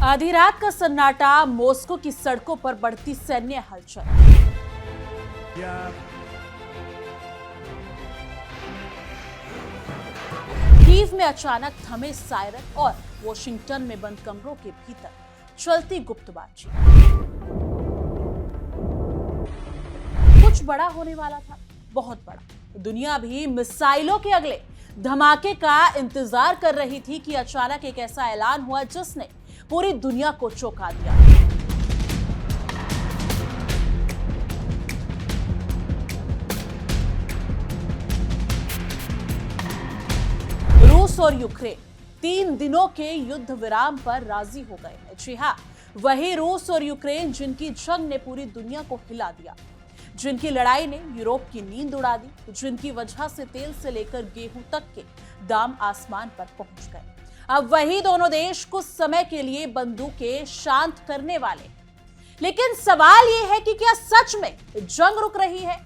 आधी रात का सन्नाटा, मॉस्को की सड़कों पर बढ़ती सैन्य हलचल। कीव में अचानक थमे सायरन और वॉशिंगटन में बंद कमरों के भीतर चलती गुप्त बातचीत। कुछ बड़ा होने वाला था, बहुत बड़ा। दुनिया भी मिसाइलों के अगले धमाके का इंतजार कर रही थी कि अचानक एक ऐसा ऐलान हुआ जिसने पूरी दुनिया को चौंका दिया। रूस और यूक्रेन 3 दिनों के युद्ध विराम पर राजी हो गए हैं। जी हां, वही रूस और यूक्रेन जिनकी जंग ने पूरी दुनिया को हिला दिया, जिनकी लड़ाई ने यूरोप की नींद उड़ा दी, जिनकी वजह से तेल से लेकर गेहूं तक के दाम आसमान पर पहुंच गए। अब वही दोनों देश कुछ समय के लिए बंदूकें शांत करने वाले। लेकिन सवाल यह है कि क्या सच में जंग रुक रही है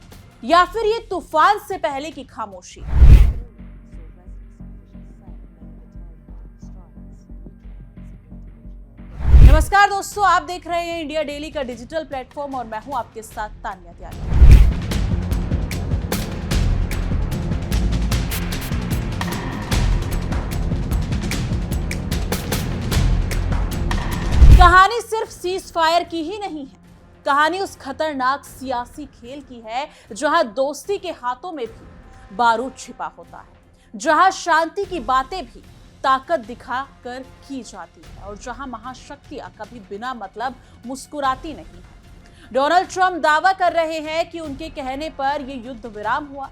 या फिर ये तूफान से पहले की खामोशी। नमस्कार दोस्तों, आप देख रहे हैं इंडिया डेली का डिजिटल प्लेटफॉर्म और मैं हूं आपके साथ तानिया त्यागी। कहानी सिर्फ सीज फायर की ही नहीं है, कहानी उस खतरनाक सियासी खेल की है जहां दोस्ती के हाथों में भी बारूद छिपा होता है, जहां शांति की बातें भी ताकत दिखाकर की जाती है और जहां महाशक्तियां कभी बिना मतलब मुस्कुराती नहीं। डोनाल्ड ट्रंप दावा कर रहे हैं कि उनके कहने पर यह युद्ध विराम हुआ।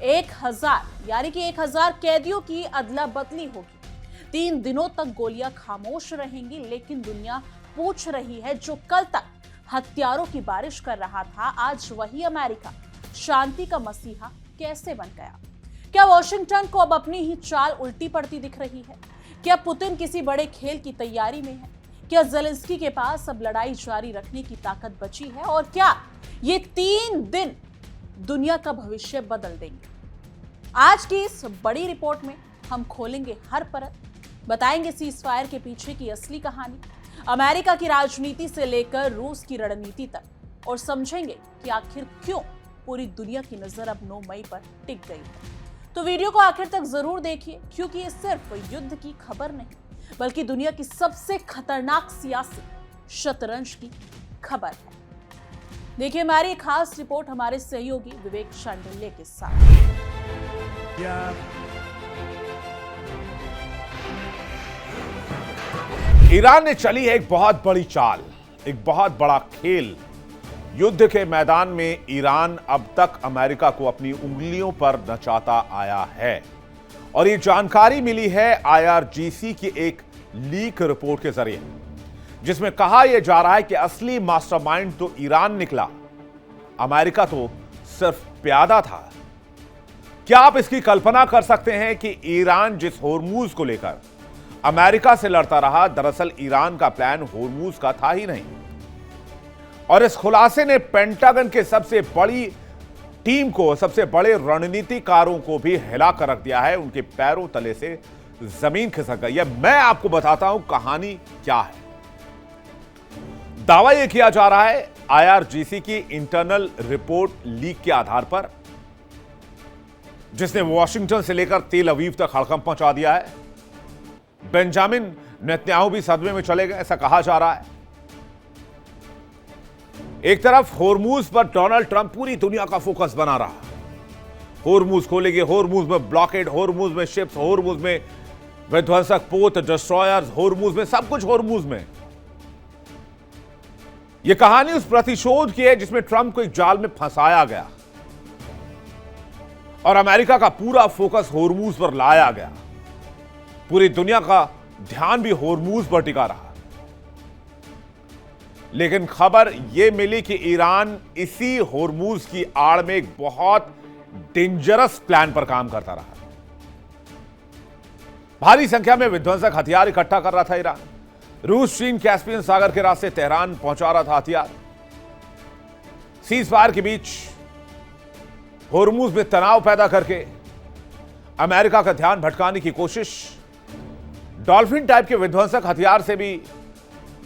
1000 कैदियों की अदला बदली होगी। 3 दिनों तक गोलियां खामोश रहेंगी, लेकिन दुनिया पूछ रही है जो कल तक हथियारों की बारिश कर रहा था, आज वही अमेरिका शांति का मसीहा कैसे बन गया। क्या वॉशिंगटन को अब अपनी ही चाल उल्टी पड़ती दिख रही है? क्या पुतिन किसी बड़े खेल की तैयारी में है? क्या ज़ेलेंस्की के पास अब लड़ाई जारी रखने की ताकत बची है? और क्या ये 3 दिन दुनिया का भविष्य बदल देंगे? आज की इस बड़ी रिपोर्ट में हम खोलेंगे हर परत, बताएंगे सीज फायर के पीछे की असली कहानी, अमेरिका की राजनीति से लेकर रूस की रणनीति तक, और समझेंगे कि आखिर क्यों पूरी दुनिया की नजर अब 9 मई पर टिक गई है। तो वीडियो को आखिर तक जरूर देखिए, क्योंकि ये सिर्फ युद्ध की खबर नहीं बल्कि दुनिया की सबसे खतरनाक सियासी शतरंज की खबर है। देखिए हमारी खास रिपोर्ट हमारे सहयोगी विवेक शांडिल्य के साथ। ईरान ने चली है एक बहुत बड़ी चाल, एक बहुत बड़ा खेल। युद्ध के मैदान में ईरान अब तक अमेरिका को अपनी उंगलियों पर नचाता आया है और ये जानकारी मिली है IRGC की एक लीक रिपोर्ट के जरिए, जिसमें कहा यह जा रहा है कि असली मास्टरमाइंड तो ईरान निकला, अमेरिका तो सिर्फ प्यादा था। क्या आप इसकी कल्पना कर सकते हैं कि ईरान जिस होर्मुज को लेकर अमेरिका से लड़ता रहा, दरअसल ईरान का प्लान होर्मुज का था ही नहीं। और इस खुलासे ने पेंटागन के सबसे बड़ी टीम को, सबसे बड़े रणनीतिकारों को भी हिला कर रख दिया है। उनके पैरों तले से जमीन खिसक गई है। मैं आपको बताता हूं कहानी क्या है। दावा यह किया जा रहा है IRGC की इंटरनल रिपोर्ट लीक के आधार पर, जिसने वॉशिंगटन से लेकर तेल अवीव तक हड़कंप मचा दिया है। बेंजामिन नेतन्याहू भी सदमे में चले गए, ऐसा कहा जा रहा है। एक तरफ होर्मुज पर डोनाल्ड ट्रंप पूरी दुनिया का फोकस बना रहा। होर्मुज खोलेंगे, होर्मुज में ब्लॉकेड, होर्मुज में शिप्स, होर्मुज में विध्वंसक पोत, डिस्ट्रॉयर्स, होर्मुज में सब कुछ, होर्मुज में। यह कहानी उस प्रतिशोध की है जिसमें ट्रंप को एक जाल में फंसाया गया और अमेरिका का पूरा फोकस होर्मुज पर लाया गया। पूरी दुनिया का ध्यान भी होर्मुज पर टिका रहा। लेकिन खबर यह मिली कि ईरान इसी होर्मुज की आड़ में एक बहुत डेंजरस प्लान पर काम करता रहा। भारी संख्या में विध्वंसक हथियार इकट्ठा कर रहा था ईरान। रूस, चीन, कैस्पियन सागर के रास्ते तेहरान पहुंचा रहा था हथियार। सीज फायर के बीच होर्मुज में तनाव पैदा करके अमेरिका का ध्यान भटकाने की कोशिश। डॉल्फिन टाइप के विध्वंसक हथियार से भी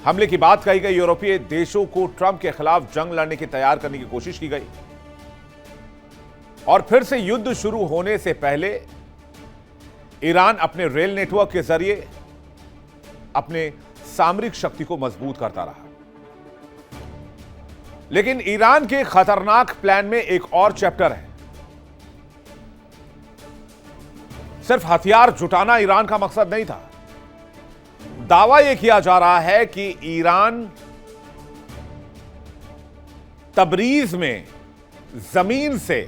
हमले की बात कही गई। यूरोपीय देशों को ट्रंप के खिलाफ जंग लड़ने की तैयार करने की कोशिश की गई और फिर से युद्ध शुरू होने से पहले ईरान अपने रेल नेटवर्क के जरिए अपने सामरिक शक्ति को मजबूत करता रहा। लेकिन ईरान के खतरनाक प्लान में एक और चैप्टर है। सिर्फ हथियार जुटाना ईरान का मकसद नहीं था। दावा यह किया जा रहा है कि ईरान तबरीज में जमीन से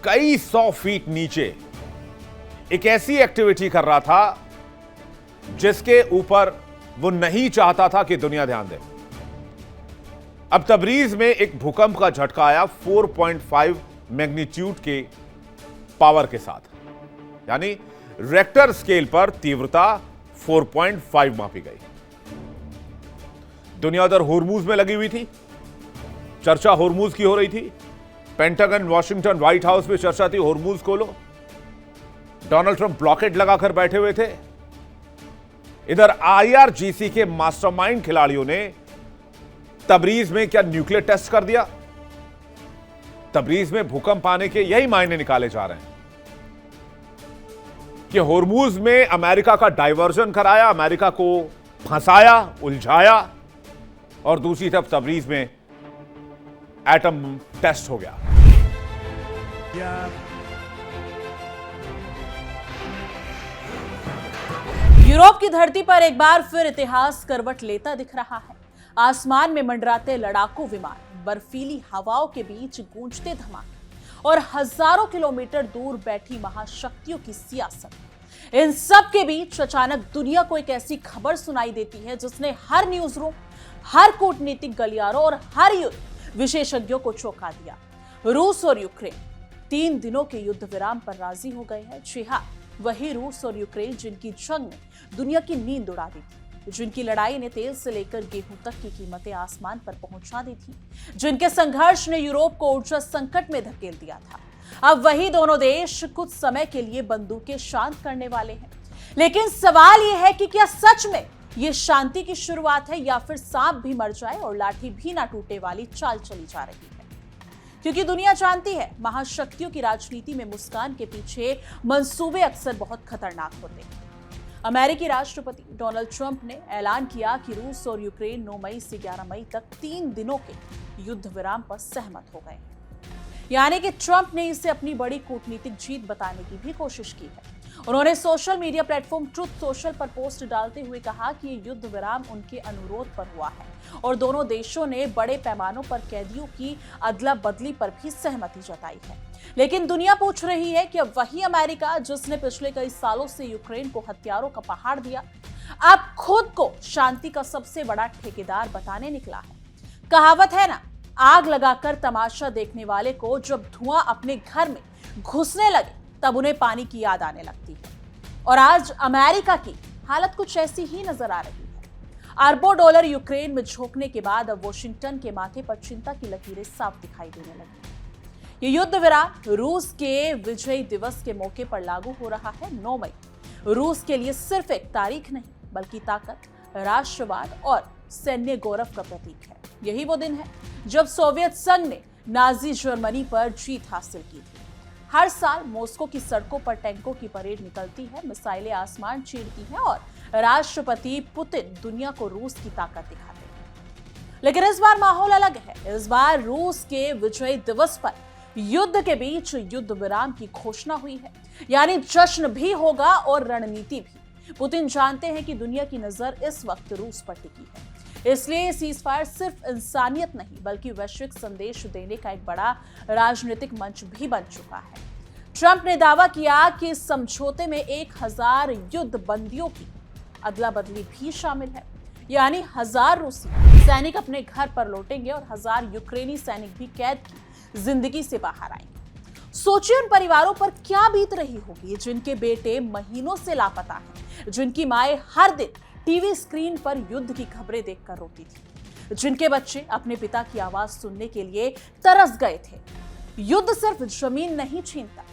कई 100 फीट नीचे एक ऐसी एक्टिविटी कर रहा था जिसके ऊपर वो नहीं चाहता था कि दुनिया ध्यान दे। अब तबरीज में एक भूकंप का झटका आया 4.5 मैग्नीट्यूड के पावर के साथ, यानी रेक्टर स्केल पर तीव्रता 4.5 मापी गई। दुनिया उधर होर्मुज में लगी हुई थी, चर्चा होर्मुज की हो रही थी। पेंटागन, वॉशिंगटन, व्हाइट हाउस में चर्चा थी होर्मुज खोलो। डोनाल्ड ट्रंप ब्लॉकेट लगाकर बैठे हुए थे। इधर IRGC के मास्टरमाइंड खिलाड़ियों ने तबरीज में क्या न्यूक्लियर टेस्ट कर दिया। तबरीज में भूकंप आने के यही मायने निकाले जा रहे हैं कि होर्मुज में अमेरिका का डायवर्जन कराया, अमेरिका को फंसाया, उलझाया और दूसरी तरफ तबरीज में एटम टेस्ट हो गया। यूरोप की धरती पर एक बार फिर इतिहास करवट लेता दिख रहा है। आसमान में मंडराते लड़ाकू विमान, बर्फीली हवाओं के बीच गूंजते धमाके और हजारों किलोमीटर दूर बैठी महाशक्तियों की सियासत। इन सब के बीच अचानक दुनिया को एक ऐसी खबर सुनाई देती है जिसने हर न्यूज रूम, हर कूटनीतिक गलियारों और हर युद्ध विशेषज्ञों को चौंका दिया। रूस और यूक्रेन 3 दिनों के युद्ध विराम पर राजी हो गए हैं। जी हां, वही रूस और यूक्रेन जिनकी जंग ने दुनिया की नींद उड़ा दी थी, जिनकी लड़ाई ने तेल से लेकर गेहूं तक की कीमतें आसमान पर पहुंचा दी थी, जिनके संघर्ष ने यूरोप को ऊर्जा संकट में धकेल दिया था। अब वही दोनों देश कुछ समय के लिए बंदूकें शांत करने वाले हैं। लेकिन सवाल यह है कि क्या सच में यह शांति की शुरुआत है या फिर सांप भी मर जाए और लाठी भी ना टूटे वाली चाल चली जा रही है। क्योंकि दुनिया जानती है, महाशक्तियों की राजनीति में मुस्कान के पीछे मंसूबे अक्सर बहुत खतरनाक होते हैं। अमेरिकी राष्ट्रपति डोनाल्ड ट्रंप ने ऐलान किया कि रूस और यूक्रेन 9 मई से 11 मई तक 3 दिनों के युद्ध विराम पर सहमत हो गए। यानी कि ट्रंप ने इसे अपनी बड़ी कूटनीतिक जीत बताने की भी कोशिश की है। उन्होंने social media platform truth social पर पोस्ट डालते हुए कहा कि ये युद्ध विराम उनके अनुरोध पर हुआ है और दोनों देशों ने बड़े पैमानों पर कैदियों की अदला बदली पर भी सहमति जताई है। लेकिन दुनिया पूछ रही है कि अब वही अमेरिका जिसने पिछले कई सालों से यूक्रेन को हथियारों का पहाड़ दिया, अब खुद को शांति का सबसे बड़ा ठेकेदार बताने निकला है। कहावत है ना, आग लगाकर तमाशा देखने वाले को जब धुआं अपने घर में घुसने लगे तब उन्हें पानी की याद आने लगती है। और आज अमेरिका की हालत कुछ ऐसी ही नजर आ रही है। अरबों डॉलर यूक्रेन में झोंकने के बाद अब वॉशिंगटन के माथे पर चिंता की लकीरें साफ दिखाई देने लगी। ये युद्ध विराम रूस के विजय दिवस के मौके पर लागू हो रहा है। 9 मई रूस के लिए सिर्फ एक तारीख नहीं बल्कि ताकत, राष्ट्रवाद और सैन्य गौरव का प्रतीक है। यही वो दिन है जब सोवियत संघ ने नाजी जर्मनी पर जीत हासिल की थी। हर साल मॉस्को की सड़कों पर टैंकों की परेड निकलती है, मिसाइलें आसमान चीरती हैं और राष्ट्रपति पुतिन दुनिया को रूस की ताकत दिखाते हैं। लेकिन इस बार माहौल अलग है। इस बार रूस के विजय दिवस पर युद्ध के बीच युद्ध विराम की घोषणा हुई है, यानी जश्न भी होगा और रणनीति भी। पुतिन जानते हैं कि दुनिया की नजर इस वक्त रूस पर टिकी है, इसलिए सीजफायर सिर्फ इंसानियत नहीं बल्कि वैश्विक संदेश देने का एक बड़ा राजनीतिक मंच भी बन चुका है। ट्रंप ने दावा किया कि इस समझौते में 1000 युद्ध बंदियों की अदला बदली भी शामिल है, यानी 1000 रूसी सैनिक अपने घर पर लौटेंगे और 1000 यूक्रेनी सैनिक भी कैद की जिंदगी से बाहर आएंगे। सोचिए उन परिवारों पर क्या बीत रही होगी जिनके बेटे महीनों से लापता हैं, जिनकी माएं हर दिन टीवी स्क्रीन पर युद्ध की खबरें देखकर रोती थी, जिनके बच्चे अपने पिता की आवाज सुनने के लिए तरस गए थे। युद्ध सिर्फ जमीन नहीं छीनता,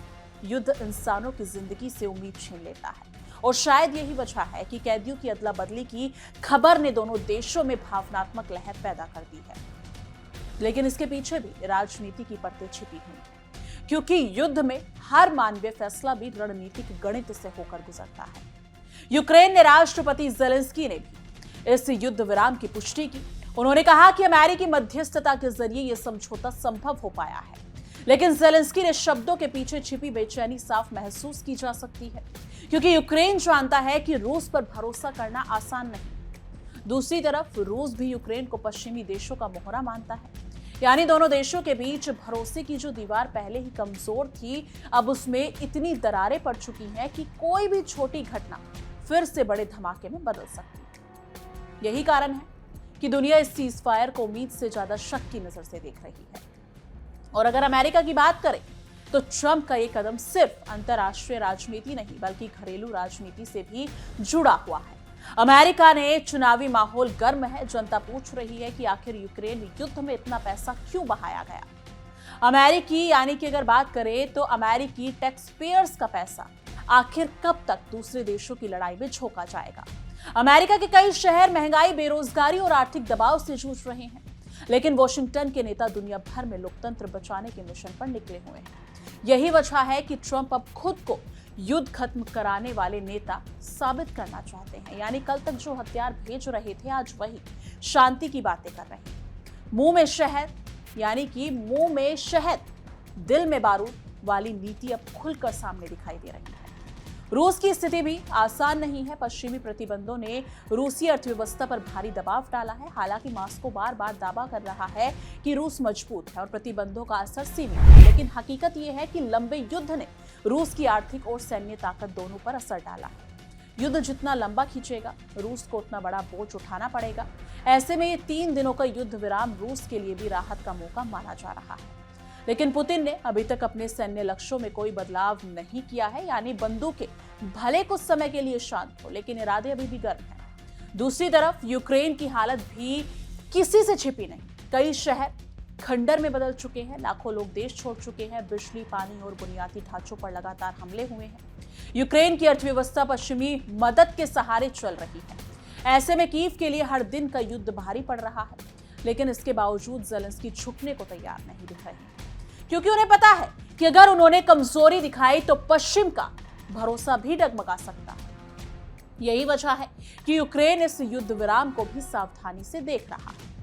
युद्ध इंसानों की जिंदगी से उम्मीद छीन लेता है और शायद यही वजह है कि कैदियों की अदला बदली की खबर ने दोनों देशों में भावनात्मक लहर पैदा कर दी है। लेकिन इसके पीछे भी राजनीति की परतें छिपी हुई हैं, क्योंकि युद्ध में हर मानवीय फैसला भी रणनीतिक गणित से होकर गुजरता है। यूक्रेन ने राष्ट्रपति ज़ेलेंस्की ने भी इस युद्ध विराम की पुष्टि की। उन्होंने कहा कि अमेरिकी मध्यस्थता के जरिए यह समझौता संभव हो पाया है, लेकिन ज़ेलेंस्की ने शब्दों के पीछे छिपी बेचैनी साफ महसूस की जा सकती है, क्योंकि यूक्रेन जानता है कि रूस पर भरोसा करना आसान नहीं। दूसरी तरफ रूस भी यूक्रेन को पश्चिमी देशों का मोहरा मानता है, यानी दोनों देशों के बीच भरोसे की जो दीवार पहले ही कमजोर थी, अब उसमें इतनी दरारें पड़ चुकी हैं कि कोई भी छोटी घटना फिर से बड़े धमाके में बदल सकती है। यही कारण है कि दुनिया इस सीज फायर को उम्मीद से ज्यादा शक की नजर से देख रही है। और अगर अमेरिका की बात करें तो ट्रंप का ये कदम सिर्फ अंतर्राष्ट्रीय राजनीति नहीं बल्कि घरेलू राजनीति से भी जुड़ा हुआ है। अमेरिका ने चुनावी माहौल गर्म है। जनता पूछ रही है कि आखिर यूक्रेन युद्ध में इतना पैसा क्यों बहाया गया। अमेरिकी यानी कि अगर बात करें तो अमेरिकी टैक्स पेयर्स का पैसा आखिर कब तक दूसरे देशों की लड़ाई में झोंका जाएगा। अमेरिका के कई शहर महंगाई, बेरोजगारी और आर्थिक दबाव से जूझ रहे हैं, लेकिन वॉशिंगटन के नेता दुनिया भर में लोकतंत्र बचाने के मिशन पर निकले हुए हैं। यही वजह है कि ट्रंप अब खुद को युद्ध खत्म कराने वाले नेता साबित करना चाहते हैं। यानी कल तक जो हथियार भेज रहे थे, आज वही शांति की बातें कर रहे हैं। मुंह में शहद, यानी कि मुंह में शहद दिल में बारूद वाली नीति अब खुलकर सामने दिखाई दे रही है। रूस की स्थिति भी आसान नहीं है। पश्चिमी प्रतिबंधों ने रूसी अर्थव्यवस्था पर भारी दबाव डाला है। हालांकि मॉस्को बार बार दावा कर रहा है कि रूस मजबूत है और प्रतिबंधों का असर सीमित है, लेकिन हकीकत यह है कि लंबे युद्ध ने रूस की आर्थिक और सैन्य ताकत दोनों पर असर डाला है। युद्ध जितना लंबा खींचेगा, रूस को उतना बड़ा बोझ उठाना पड़ेगा। ऐसे में ये 3 दिनों का युद्ध विराम रूस के लिए भी राहत का मौका माना जा रहा है। लेकिन पुतिन ने अभी तक अपने सैन्य लक्ष्यों में कोई बदलाव नहीं किया है। यानी बंदूकें भले कुछ समय के लिए शांत हो, लेकिन इरादे अभी भी गर्म हैं। दूसरी तरफ यूक्रेन की हालत भी किसी से छिपी नहीं। कई शहर खंडर में बदल चुके हैं, लाखों लोग देश छोड़ चुके हैं, बिजली, पानी और बुनियादी ढांचों पर लगातार हमले हुए हैं। यूक्रेन की अर्थव्यवस्था पश्चिमी मदद के सहारे चल रही है। ऐसे में कीव के लिए हर दिन का युद्ध भारी पड़ रहा है, लेकिन इसके बावजूद ज़ेलेंस्की झुकने को तैयार नहीं दिख रहे, क्योंकि उन्हें पता है कि अगर उन्होंने कमजोरी दिखाई तो पश्चिम का भरोसा भी डगमगा सकता है। यही वजह है कि यूक्रेन इस युद्ध विराम को भी सावधानी से देख रहा है।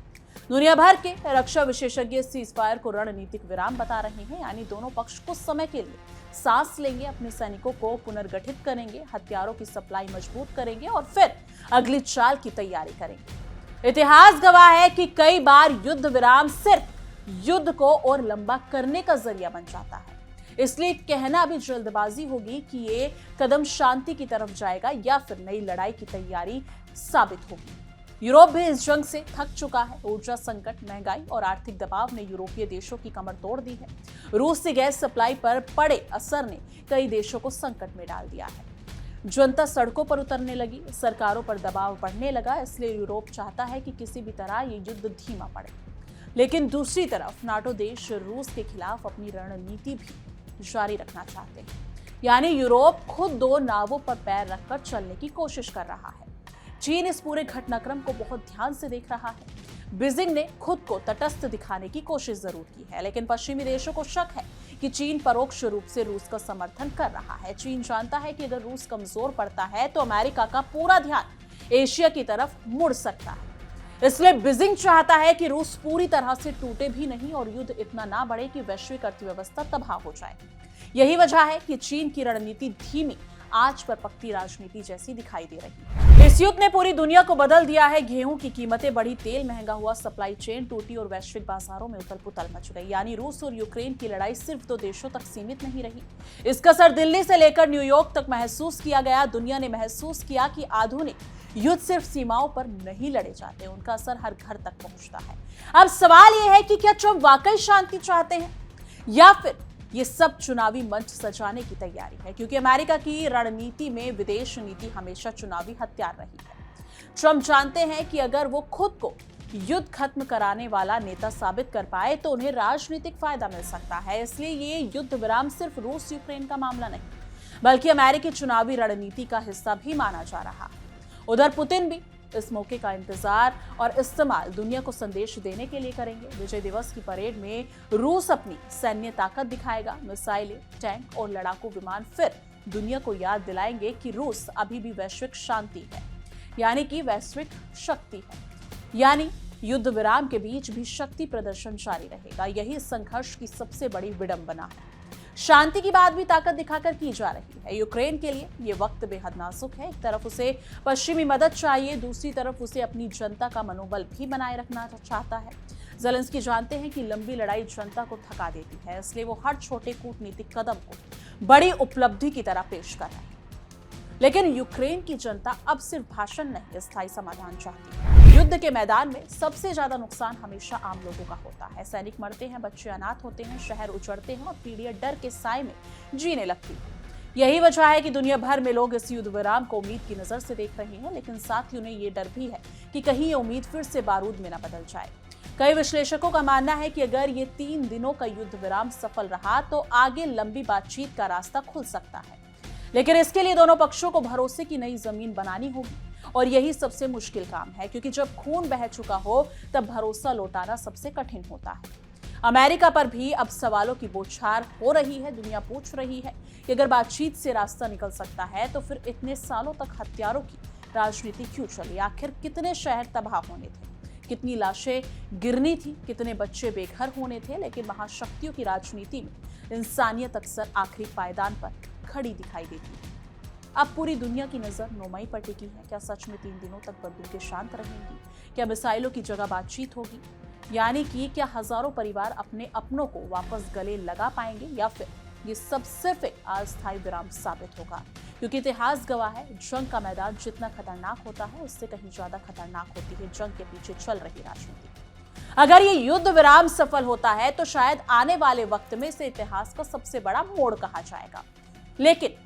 दुनिया भर के रक्षा विशेषज्ञ सीज फायर को रणनीतिक विराम बता रहे हैं, यानी दोनों पक्ष कुछ समय के लिए सांस लेंगे, अपने सैनिकों को पुनर्गठित करेंगे, हथियारों की सप्लाई मजबूत करेंगे और फिर अगली चाल की तैयारी करेंगे। इतिहास गवाह है कि कई बार युद्ध विराम सिर्फ युद्ध को और लंबा करने का जरिया बन जाता है। इसलिए कहना अभी जल्दबाजी होगी कि ये कदम शांति की तरफ जाएगा या फिर नई लड़ाई की तैयारी साबित होगी। यूरोप भी इस जंग से थक चुका है। ऊर्जा संकट, महंगाई और आर्थिक दबाव ने यूरोपीय देशों की कमर तोड़ दी है। रूस से गैस सप्लाई पर पड़े असर ने कई देशों को संकट में डाल दिया है। जनता सड़कों पर उतरने लगी, सरकारों पर दबाव बढ़ने लगा। इसलिए यूरोप चाहता है कि किसी भी तरह ये युद्ध धीमा पड़े। लेकिन दूसरी तरफ नाटो देश रूस के खिलाफ अपनी रणनीति भी जारी रखना चाहते हैं। यानी यूरोप खुद 2 नावों पर पैर रखकर चलने की कोशिश कर रहा है। चीन इस पूरे घटनाक्रम को बहुत ध्यान से देख रहा है। बीजिंग ने खुद को तटस्थ दिखाने की कोशिश जरूर की है, लेकिन पश्चिमी देशों को शक है कि चीन परोक्ष रूप से रूस का समर्थन कर रहा है। चीन जानता है कि अगर रूस कमजोर पड़ता है तो अमेरिका का पूरा ध्यान एशिया की तरफ मुड़ सकता है। इसलिए बीजिंग चाहता है कि रूस पूरी तरह से टूटे भी नहीं और युद्ध इतना ना बढ़े कि वैश्विक अर्थव्यवस्था तबाह हो जाए। यही वजह है कि चीन की रणनीति धीमी, आज पर पकती राजनीति जैसी दिखाई दे रही है। इस युद्ध ने पूरी दुनिया को बदल दिया है। गेहूं की कीमतें बढ़ी, तेल महंगा हुआ, सप्लाई चेन टूटी और वैश्विक बाजारों में उथल पुथल मच गई। यानी रूस और यूक्रेन की लड़ाई सिर्फ 2 देशों तक सीमित नहीं रही, इसका असर दिल्ली से लेकर न्यूयॉर्क तक महसूस किया गया। दुनिया ने महसूस किया कि आधुनिक युद्ध सिर्फ सीमाओं पर नहीं लड़े जाते, उनका असर हर घर तक पहुंचता है। अब सवाल यह है कि क्या ट्रंप वाकई शांति चाहते हैं या फिर ये सब चुनावी मंच सजाने की तैयारी है, क्योंकि अमेरिका की रणनीति में विदेश नीति हमेशा चुनावी हथियार रही है। ट्रंप जानते हैं कि अगर वो खुद को युद्ध खत्म कराने वाला नेता साबित कर पाए तो उन्हें राजनीतिक फायदा मिल सकता है। इसलिए ये युद्ध विराम सिर्फ रूस यूक्रेन का मामला नहीं, बल्कि अमेरिकी चुनावी रणनीति का हिस्सा भी माना जा रहा है। उधर पुतिन भी इस मौके का इंतजार और इस्तेमाल दुनिया को संदेश देने के लिए करेंगे। विजय दिवस की परेड में रूस अपनी सैन्य ताकत दिखाएगा। मिसाइलें, टैंक और लड़ाकू विमान फिर दुनिया को याद दिलाएंगे कि रूस अभी भी वैश्विक शांति है, यानी कि वैश्विक शक्ति है। यानी युद्ध विराम के बीच भी शक्ति प्रदर्शन जारी रहेगा। यही संघर्ष की सबसे बड़ी विडंबना है। शांति की बात भी ताकत दिखाकर की जा रही है। यूक्रेन के लिए ये वक्त बेहद नाजुक है। एक तरफ उसे पश्चिमी मदद चाहिए, दूसरी तरफ उसे अपनी जनता का मनोबल भी बनाए रखना चाहता है। ज़ेलेंस्की जानते हैं कि लंबी लड़ाई जनता को थका देती है, इसलिए वो हर छोटे कूटनीतिक कदम को बड़ी उपलब्धि की तरह पेश कर रहे हैं। लेकिन यूक्रेन की जनता अब सिर्फ भाषण नहीं, स्थायी समाधान चाहती है। युद्ध के मैदान में सबसे ज्यादा नुकसान हमेशा आम लोगों का होता है। सैनिक मरते हैं, बच्चे अनाथ होते हैं, शहर उजड़ते हैं और पीढ़ियां डर के साए में जीने लगती हैं। यही वजह है कि दुनिया भर में लोग इस युद्ध विराम को उम्मीद की नजर से देख रहे हैं, लेकिन साथ ही उन्हें ये डर भी है कि कहीं ये उम्मीद फिर से बारूद में न बदल जाए। कई विश्लेषकों का मानना है कि अगर ये 3 दिनों का युद्ध विराम सफल रहा तो आगे लंबी बातचीत का रास्ता खुल सकता है, लेकिन इसके लिए दोनों पक्षों को भरोसे की नई जमीन बनानी होगी और यही सबसे मुश्किल काम है, क्योंकि जब खून बह चुका हो तब भरोसा लौटाना सबसे कठिन होता है। अमेरिका पर भी अब सवालों की बौछार हो रही है। दुनिया पूछ रही है कि अगर बातचीत से रास्ता निकल सकता है तो फिर इतने सालों तक हथियारों की राजनीति क्यों चली? आखिर कितने शहर तबाह होने थे, कितनी लाशें गिरनी थी, कितने बच्चे बेघर होने थे? लेकिन महाशक्तियों की राजनीति में इंसानियत अक्सर आखिरी पायदान पर खड़ी दिखाई देती है। अब पूरी दुनिया की नजर नौमाई पर टिकी है। क्या सच में 3 दिनों तक बंदूकें शांत रहेंगी? क्या मिसाइलों की जगह बातचीत होगी? यानी कि क्या हजारों परिवार अपने अपनों को वापस गले लगा पाएंगे, या फिर ये सब सिर्फ एक अस्थायी विराम साबित होगा? क्योंकि इतिहास गवाह है, जंग का मैदान जितना खतरनाक होता है उससे कहीं ज्यादा खतरनाक होती है जंग के पीछे चल रही राजनीति। अगर ये युद्ध विराम सफल होता है तो शायद आने वाले वक्त में इसे इतिहास का सबसे बड़ा मोड़ कहा जाएगा। लेकिन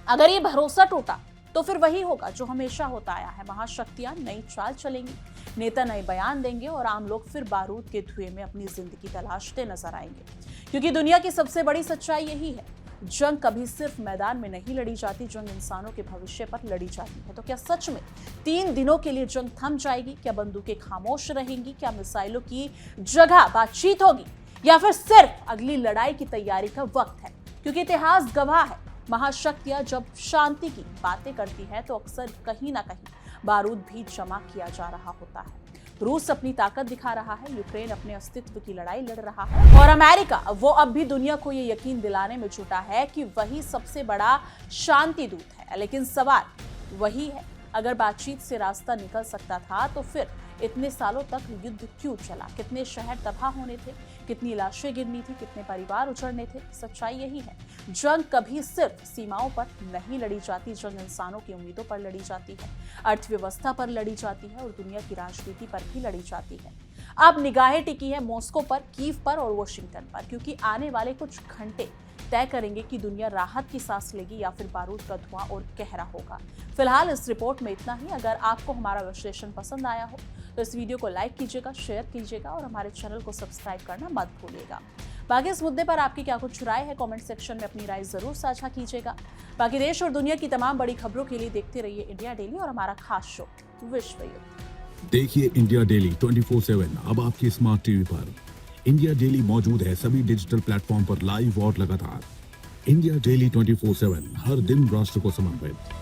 अगर ये भरोसा टूटा तो फिर वही होगा जो हमेशा होता आया है। महाशक्तियां नई चाल चलेंगी, नेता नए बयान देंगे और आम लोग फिर बारूद के धुएं में अपनी जिंदगी तलाशते नजर आएंगे। क्योंकि दुनिया की सबसे बड़ी सच्चाई यही है, जंग कभी सिर्फ मैदान में नहीं लड़ी जाती, जंग इंसानों के भविष्य पर लड़ी जाती है। तो क्या सच में 3 दिनों के लिए जंग थम जाएगी? क्या बंदूकें खामोश रहेंगी? क्या मिसाइलों की जगह बातचीत होगी, या फिर सिर्फ अगली लड़ाई की तैयारी का वक्त है? क्योंकि इतिहास गवाह है, महाशक्तियां जब शांति की बातें करती है तो अक्सर कहीं ना कहीं बारूद भी जमा किया जा रहा होता है। रूस अपनी ताकत दिखा रहा है, यूक्रेन अपने अस्तित्व की लड़ाई लड़ रहा है और अमेरिका वो अब भी दुनिया को ये यकीन दिलाने में जुटा है कि वही सबसे बड़ा शांति दूत है। लेकिन सवाल वही है, अगर बातचीत से रास्ता निकल सकता था तो फिर इतने सालों तक युद्ध क्यों चला? कितने शहर तबाह होने थे, कितनी लाशें गिरनी थी, कितने परिवार उजड़ने थे? सच्चाई यही है, जंग कभी सिर्फ सीमाओं पर नहीं लड़ी जाती, जंग इंसानों की उम्मीदों पर लड़ी जाती है, अर्थव्यवस्था पर लड़ी जाती है और दुनिया की राजनीति पर भी लड़ी जाती है। अब निगाहें टिकी है मॉस्को पर, कीव पर और वॉशिंगटन पर, क्योंकि आने वाले कुछ घंटे तय करेंगे कि दुनिया राहत की सांस लेगी या फिर बारूद का धुआं और गहरा होगा। फिलहाल इस रिपोर्ट में इतना ही। अगर आपको हमारा विश्लेषण पसंद आया हो तो इस वीडियो को लाइक कीजिएगा, शेयर कीजिएगा और हमारे चैनल को सब्सक्राइब करना मत भूलिएगा। बाकी इस मुद्दे पर आपकी क्या कुछ राय है, कमेंट सेक्शन में अपनी राय जरूर साझा कीजिएगा। बाकी देश और दुनिया की तमाम बड़ी खबरों के लिए देखते रहिए इंडिया डेली और हमारा खास शो विश्व युद्ध। देखिए इंडिया डेली 24/7 अब आपके स्मार्ट टीवी पर। इंडिया डेली मौजूद है सभी डिजिटल प्लेटफॉर्म पर लाइव और लगातार। इंडिया डेली 24/7 हर दिन राष्ट्र को समर्पित।